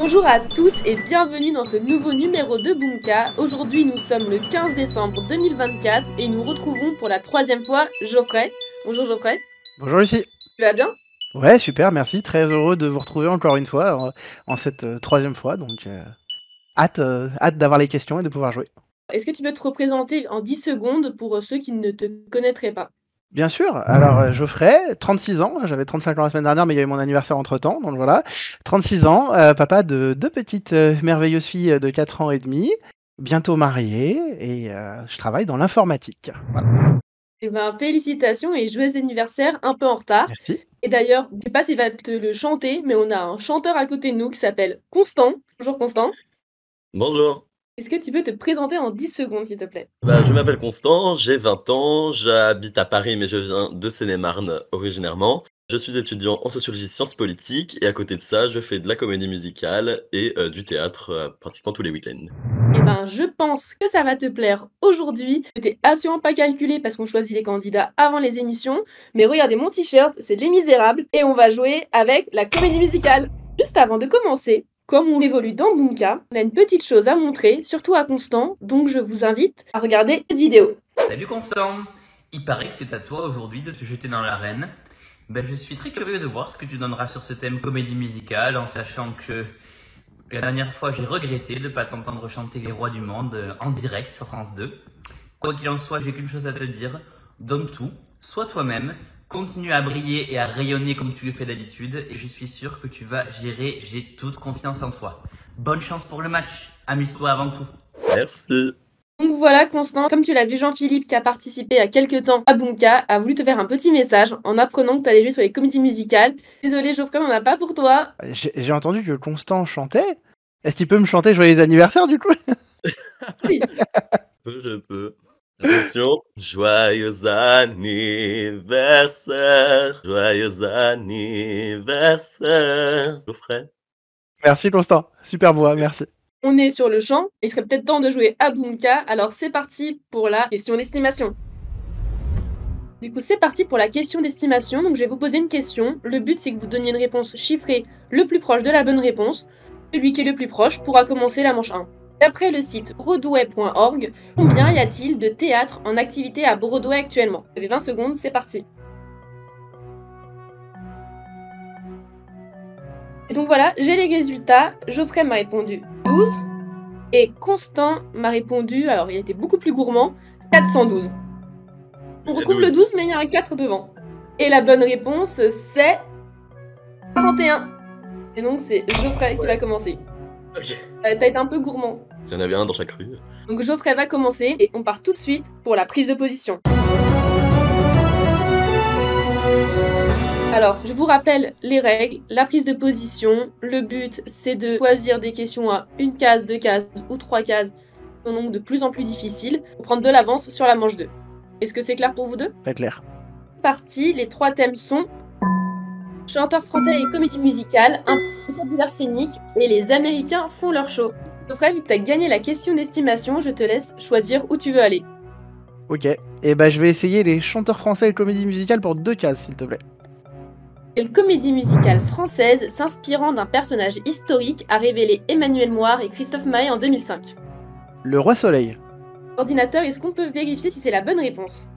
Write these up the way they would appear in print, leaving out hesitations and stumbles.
Bonjour à tous et bienvenue dans ce nouveau numéro de Bunka. Aujourd'hui nous sommes le 15 décembre 2024 et nous retrouvons pour la troisième fois Geoffrey. Bonjour Geoffrey. Bonjour Lucie. Tu vas bien? Ouais, super, merci. Très heureux de vous retrouver encore une fois en cette troisième fois. Donc, hâte d'avoir les questions et de pouvoir jouer. Est-ce que tu peux te représenter en 10 secondes pour ceux qui ne te connaîtraient pas? Bien sûr. Alors, Geoffrey, 36 ans. J'avais 35 ans la semaine dernière, mais il y a eu mon anniversaire entre-temps. Donc voilà. 36 ans, papa de deux petites merveilleuses filles de 4 ans et demi. Bientôt marié et je travaille dans l'informatique. Voilà. Eh ben, félicitations et joyeux anniversaire un peu en retard. Merci. Et d'ailleurs, je ne sais pas s'il va te le chanter, mais on a un chanteur à côté de nous qui s'appelle Constant. Bonjour Constant. Bonjour. Est-ce que tu peux te présenter en 10 secondes s'il te plaît? Je m'appelle Constant, j'ai 20 ans, j'habite à Paris mais je viens de Seine-et-Marne originairement. Je suis étudiant en sociologie sciences politiques et à côté de ça, je fais de la comédie musicale et du théâtre pratiquement tous les week-ends. Eh ben, je pense que ça va te plaire aujourd'hui. C'était absolument pas calculé parce qu'on choisit les candidats avant les émissions. Mais regardez mon t-shirt, c'est Les Misérables. Et on va jouer avec la comédie musicale. Juste avant de commencer, comme on évolue dans Bunka, on a une petite chose à montrer, surtout à Constant. Donc je vous invite à regarder cette vidéo. Salut Constant. Il paraît que c'est à toi aujourd'hui de te jeter dans l'arène. Je suis très curieux de voir ce que tu donneras sur ce thème comédie musicale, en sachant que la dernière fois j'ai regretté de ne pas t'entendre chanter Les Rois du Monde en direct sur France 2. Quoi qu'il en soit, j'ai qu'une chose à te dire, donne tout, sois toi-même, continue à briller et à rayonner comme tu le fais d'habitude, et je suis sûr que tu vas gérer, j'ai toute confiance en toi. Bonne chance pour le match, amuse-toi avant tout. Merci. Donc voilà Constant, comme tu l'as vu, Jean-Philippe qui a participé à quelques temps à Bunka a voulu te faire un petit message en apprenant que tu allais jouer sur les comédies musicales. Désolé Geoffrey, on n'en a pas pour toi. J'ai entendu que Constant chantait. Est-ce qu'il peut me chanter Joyeux anniversaire du coup? Oui. Je peux. Attention. Joyeux anniversaire, joyeux anniversaire. Geoffrey. Merci Constant, super voix, merci. On est sur le champ, il serait peut-être temps de jouer à Bunka, alors c'est parti pour la question d'estimation. Du coup, c'est parti pour la question d'estimation, donc je vais vous poser une question. Le but, c'est que vous donniez une réponse chiffrée le plus proche de la bonne réponse. Celui qui est le plus proche pourra commencer la manche 1. D'après le site broadway.org, combien y a-t-il de théâtres en activité à Broadway actuellement? Vous avez 20 secondes, c'est parti. Et donc voilà, j'ai les résultats. Geoffrey m'a répondu 12. Et Constant m'a répondu, alors il était beaucoup plus gourmand, 412. On retrouve le 12, mais il y a un 4 devant. Et la bonne réponse, c'est 41. Et donc c'est Geoffrey qui va commencer. Ok. T'as été un peu gourmand. Il y en avait un dans chaque rue. Donc Geoffrey va commencer et on part tout de suite pour la prise de position. Alors, je vous rappelle les règles, la prise de position. Le but, c'est de choisir des questions à une case, deux cases ou trois cases, un nombre de plus en plus difficile, pour prendre de l'avance sur la manche 2. Est-ce que c'est clair pour vous deux? Très clair. Parti, les trois thèmes sont chanteur français et comédie musicale, un vocabulaire scénique et les Américains font leur show. Geoffrey, vu que tu as gagné la question d'estimation, je te laisse choisir où tu veux aller. Ok, et je vais essayer les chanteurs français et comédie musicale pour 2 cases, s'il te plaît. Quelle comédie musicale française s'inspirant d'un personnage historique a révélé Emmanuel Moir et Christophe Maé en 2005? Le Roi Soleil. Ordinateur, est-ce qu'on peut vérifier si c'est la bonne réponse?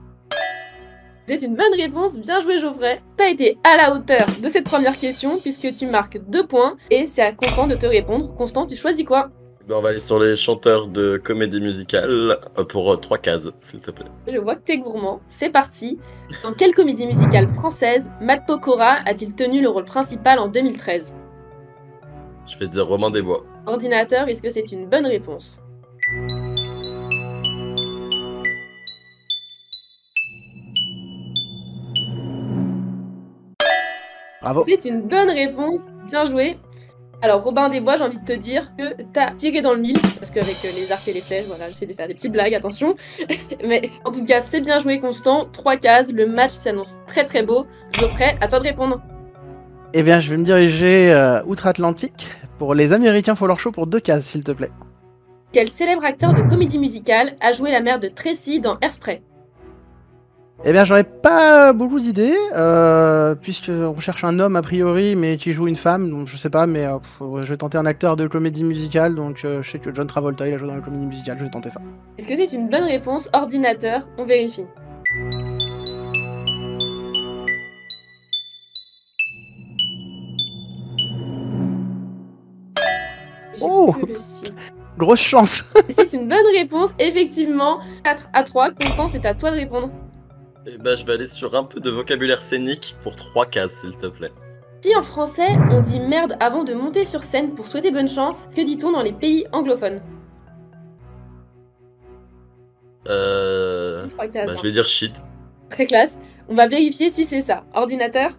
C'est une bonne réponse, bien joué Geoffrey. T'as été à la hauteur de cette première question puisque tu marques 2 points et c'est à Constant de te répondre. Constant, tu choisis quoi? On va aller sur les chanteurs de comédie musicale pour 3 cases, s'il te plaît. Je vois que t'es gourmand, c'est parti. Dans quelle comédie musicale française Matt Pokora a-t-il tenu le rôle principal en 2013? Je vais dire Romain Desbois. Ordinateur, est-ce que c'est une bonne réponse? Bravo. C'est une bonne réponse, bien joué. Alors Robin des Bois, j'ai envie de te dire que t'as tiré dans le mille, parce qu'avec les arcs et les flèches, voilà, j'essaie de faire des petites blagues, attention. Mais en tout cas, c'est bien joué Constant, 3 cases, le match s'annonce très très beau. Geoffrey, à toi de répondre. Eh bien, je vais me diriger outre-Atlantique pour les Américains Font leur show pour 2 cases, s'il te plaît. Quel célèbre acteur de comédie musicale a joué la mère de Tracy dans Hairspray? Eh bien, j'aurais pas beaucoup d'idées, puisqu'on cherche un homme a priori, mais qui joue une femme, donc je sais pas, mais je vais tenter un acteur de comédie musicale, donc je sais que John Travolta, il a joué dans la comédie musicale, je vais tenter ça. Est-ce que c'est une bonne réponse? Ordinateur, on vérifie. Oh, J'ai plus le site. grosse chance. C'est une bonne réponse, effectivement. 4-3, Constant, c'est à toi de répondre. Et bah, je vais aller sur un peu de vocabulaire scénique pour 3 cases, s'il te plaît. Si en français, on dit merde avant de monter sur scène pour souhaiter bonne chance, que dit-on dans les pays anglophones? 3 cases, Bah, je vais dire shit. Très classe. On va vérifier si c'est ça. Ordinateur.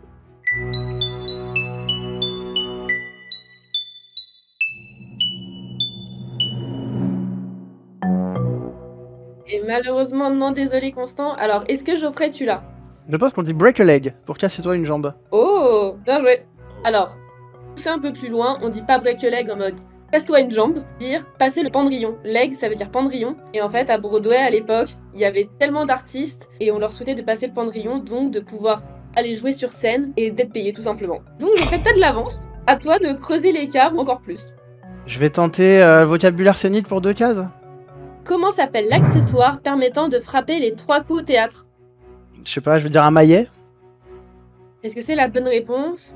Et malheureusement, non, désolé Constant. Alors, est-ce que Geoffrey, tu l'as? Je pense qu'on dit break a leg, pour casser-toi une jambe. Oh, bien joué. Alors, pousser un peu plus loin, on dit pas break a leg en mode casse-toi une jambe, dire passer le pendrillon. Leg, ça veut dire pendrillon. Et en fait, à Broadway, à l'époque, il y avait tellement d'artistes et on leur souhaitait de passer le pendrillon, donc de pouvoir aller jouer sur scène et d'être payé tout simplement. Donc, je fais peut-être de l'avance. À toi de creuser l'écart encore plus. Je vais tenter vocabulaire scénique pour 2 cases. Comment s'appelle l'accessoire permettant de frapper les 3 coups au théâtre? Je sais pas, je vais dire un maillet. Est-ce que c'est la bonne réponse?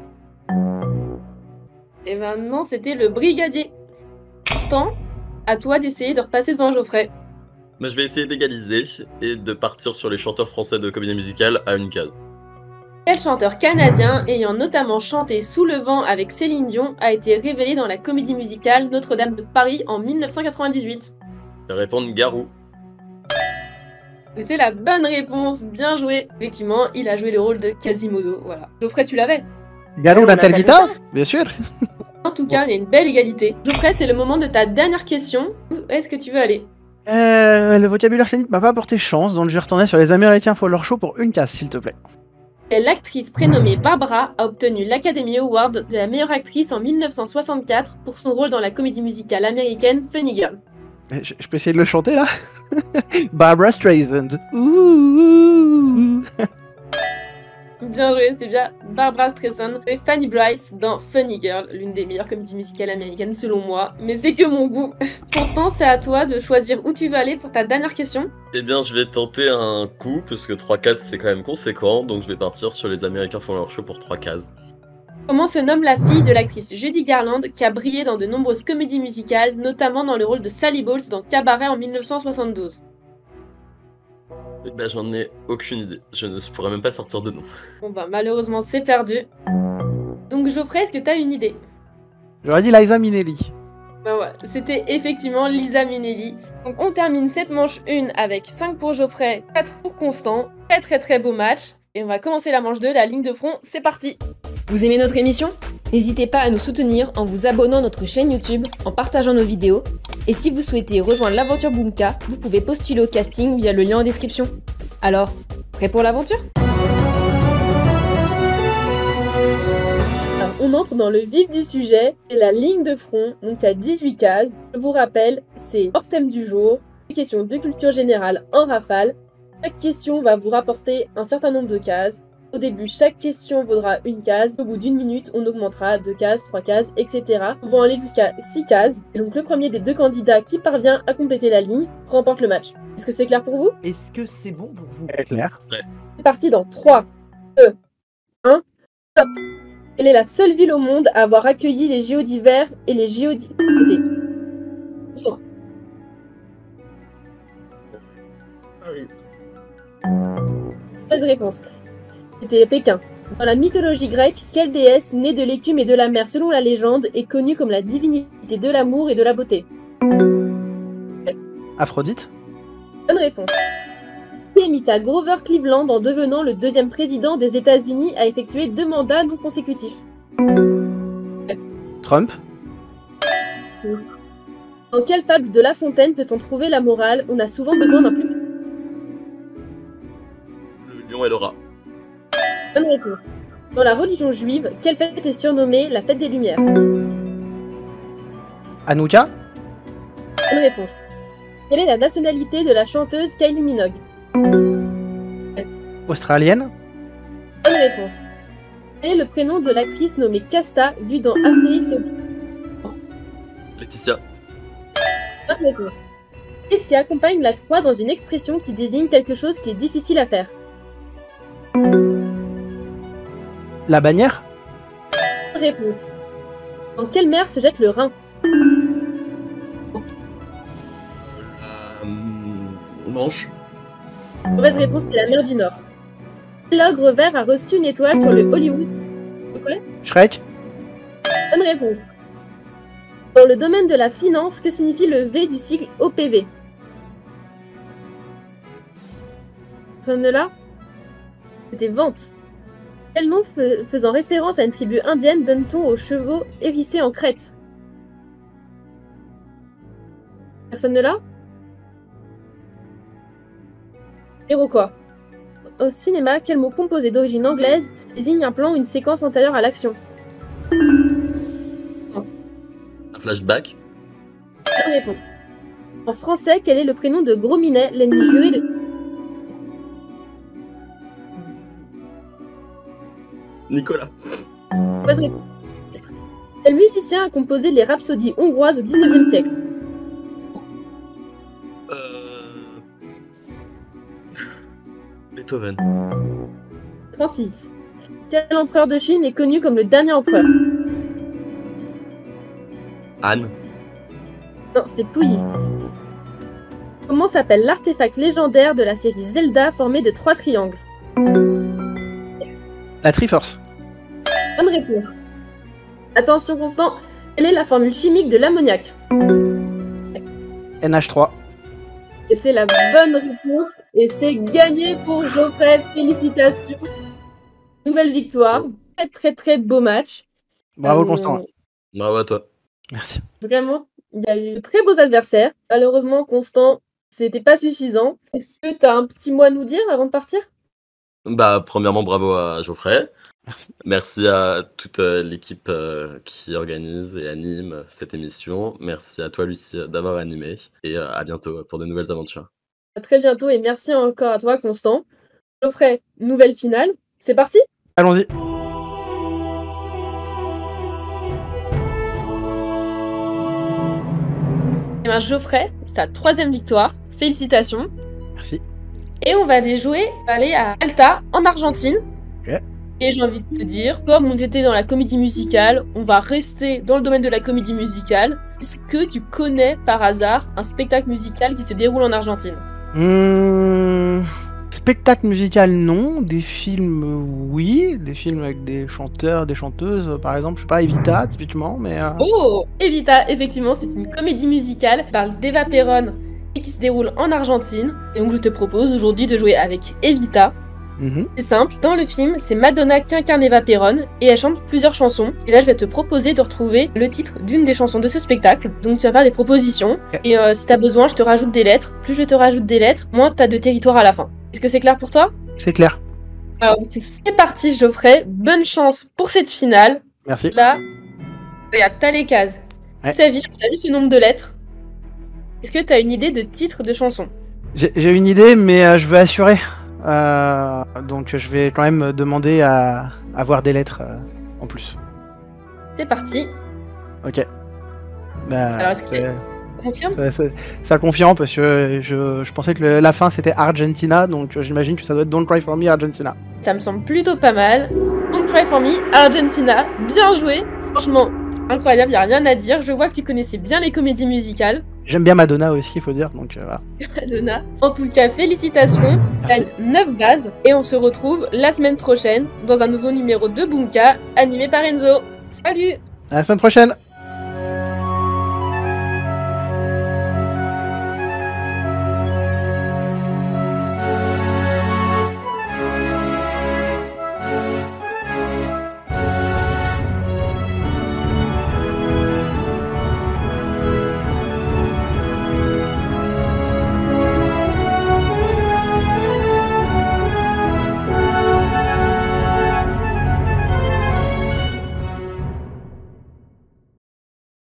Et ben non, c'était le brigadier. Constant, à toi d'essayer de repasser devant Geoffrey. Bah, je vais essayer d'égaliser et de partir sur les chanteurs français de comédie musicale à une case. Quel chanteur canadien, ayant notamment chanté Sous le vent avec Céline Dion, a été révélé dans la comédie musicale Notre-Dame de Paris en 1998? Je vais répondre Garou. Et c'est la bonne réponse, bien joué. Effectivement, il a joué le rôle de Quasimodo, voilà. Geoffrey, tu l'avais? Garou on la l'appelle Guitare, ça. bien sûr. En tout cas, il y a une belle égalité. Geoffrey, c'est le moment de ta dernière question. Où est-ce que tu veux aller? Le vocabulaire scénique m'a pas apporté chance, donc je vais retourner sur les Américains Font leur show pour 1 case, s'il te plaît. L'actrice prénommée Barbara a obtenu l'Academy Award de la meilleure actrice en 1964 pour son rôle dans la comédie musicale américaine Funny Girl. Je peux essayer de le chanter là. Barbara Streisand. Ouh. Bien joué, c'était bien Barbara Streisand et Fanny Brice dans Funny Girl, l'une des meilleures comédies musicales américaines selon moi, mais c'est que mon goût. Constance, c'est à toi de choisir où tu veux aller pour ta dernière question. Eh bien, je vais tenter un coup, parce que 3 cases c'est quand même conséquent, donc je vais partir sur les Américains Font leur show pour 3 cases. Comment se nomme la fille de l'actrice Judy Garland qui a brillé dans de nombreuses comédies musicales, notamment dans le rôle de Sally Bowles dans Cabaret en 1972? Eh ben, j'en ai aucune idée. Je ne pourrais même pas sortir de nom. Bon bah malheureusement c'est perdu. Donc Geoffrey, est-ce que t'as une idée? J'aurais dit Liza Minnelli. Bah ouais, c'était effectivement Liza Minnelli. Donc on termine cette manche 1 avec 5 pour Geoffrey, 4 pour Constant. Très beau match. Et on va commencer la manche 2, la ligne de front, c'est parti. Vous aimez notre émission? N'hésitez pas à nous soutenir en vous abonnant à notre chaîne YouTube, en partageant nos vidéos. Et si vous souhaitez rejoindre l'aventure Boomka, vous pouvez postuler au casting via le lien en description. Alors, prêt pour l'aventure? Alors, on entre dans le vif du sujet, c'est la ligne de front, donc il y a 18 cases. Je vous rappelle, c'est hors thème du jour, des questions de culture générale en rafale. Chaque question va vous rapporter un certain nombre de cases. Au début, chaque question vaudra 1 case. Au bout d'1 minute, on augmentera 2 cases, 3 cases, etc. Nous pouvons aller jusqu'à 6 cases. Et donc le premier des 2 candidats qui parvient à compléter la ligne remporte le match. Est-ce que c'est clair pour vous? Est-ce que c'est bon pour vous? C'est clair. C'est parti dans 3, 2, 1, stop. Quelle est la seule ville au monde à avoir accueilli les JO d'hiver et les JO d'été? Bonsoir. Mauvaise réponse. C'était Pékin. Dans la mythologie grecque, quelle déesse née de l'écume et de la mer selon la légende est connue comme la divinité de l'amour et de la beauté? Aphrodite. Bonne réponse. Qui imita Grover Cleveland en devenant le 2e président des États-Unis à effectuer 2 mandats non consécutifs? Trump. Dans quelle fable de La Fontaine peut-on trouver la morale? On a souvent besoin d'un plus. Le lion et le rat. Bonne réponse. Dans la religion juive, quelle fête est surnommée la fête des Lumières? Hanouka. Bonne réponse. Quelle est la nationalité de la chanteuse Kylie Minogue? Australienne. Bonne réponse. Quel est le prénom de l'actrice nommée Casta, vue dans Astérix et Obélix? Laetitia. Bonne réponse. Qu'est-ce qui accompagne la croix dans une expression qui désigne quelque chose qui est difficile à faire? La bannière. Bonne réponse. Dans quelle mer se jette le Rhin? Manche. Mauvaise réponse, c'est la mer du Nord. L'ogre vert a reçu une étoile sur le Hollywood. Vous connaissez? Shrek. Bonne réponse. Dans le domaine de la finance, que signifie le V du cycle OPV? Personne ne l'a? C'était vente. Quel nom faisant référence à une tribu indienne donne-t-on aux chevaux hérissés en crête? Personne ne l'a? Iroquois. Au cinéma, quel mot composé d'origine anglaise désigne un plan ou une séquence antérieure à l'action? Un flashback. Bonne réponse. En français, quel est le prénom de Gros Minet, l'ennemi juré de... Nicolas. Mauvaise réponse. Quel musicien a composé les rhapsodies hongroises au XIXe siècle? Beethoven. Réponse lisse. Quel empereur de Chine est connu comme le dernier empereur? Anne. Non, c'était Pouilly. Comment s'appelle l'artefact légendaire de la série Zelda formé de 3 triangles? La Triforce. Bonne réponse. Attention Constant, quelle est la formule chimique de l'ammoniac? NH3. Et c'est la bonne réponse, et c'est gagné pour Geoffrey, félicitations. Nouvelle victoire, très très beau match. Bravo Constant. Bravo à toi. Merci. Vraiment, il y a eu de très beaux adversaires. Malheureusement, Constant, c'était pas suffisant. Est-ce que tu as un petit mot à nous dire avant de partir? Bah, premièrement, bravo à Geoffrey. Merci. Merci à toute l'équipe qui organise et anime cette émission. Merci à toi, Lucie, d'avoir animé. Et à bientôt pour de nouvelles aventures. À très bientôt et merci encore à toi, Constant. Geoffrey, nouvelle finale. C'est parti? Allons-y. Eh ben, Geoffrey, c'est ta 3e victoire. Félicitations. Merci. Et on va aller à Salta, en Argentine. Ok. Et j'ai envie de te dire, comme on était dans la comédie musicale, on va rester dans le domaine de la comédie musicale. Est-ce que tu connais par hasard un spectacle musical qui se déroule en Argentine? Spectacle musical, non. Des films, oui. Des films avec des chanteurs, des chanteuses, par exemple. Je sais pas, Evita, typiquement, mais... Oh, Evita, effectivement, c'est une comédie musicale qui parle d'Eva Perón et qui se déroule en Argentine. Et donc je te propose aujourd'hui de jouer avec Evita. C'est simple, dans le film, c'est Madonna qui incarne Eva Perón et elle chante plusieurs chansons. Et là, je vais te proposer de retrouver le titre d'une des chansons de ce spectacle. Donc tu vas faire des propositions. Et si t'as besoin, je te rajoute des lettres. Plus je te rajoute des lettres, moins t'as de territoire à la fin. Est-ce que c'est clair pour toi? C'est clair. Alors c'est parti, Geoffrey. Bonne chance pour cette finale. Merci. Là, regarde, t'as les cases. Ouais. T'as vu ce nombre de lettres? Est-ce que t'as une idée de titre de chanson? J'ai une idée, mais je veux assurer. Donc je vais quand même demander à avoir des lettres en plus. C'est parti. Ok. Bah, Alors est-ce que tu confirmes? ça confirme parce que je pensais que la fin c'était Argentina, donc j'imagine que ça doit être Don't Cry For Me Argentina. Ça me semble plutôt pas mal. Don't Cry For Me, Argentina, bien joué. Franchement, incroyable, y a rien à dire. Je vois que tu connaissais bien les comédies musicales. J'aime bien Madonna aussi, il faut dire, donc voilà. Madonna. En tout cas, félicitations. Merci. Tu as 9 bases et on se retrouve la semaine prochaine dans un nouveau numéro de Bunka animé par Enzo. Salut! À la semaine prochaine!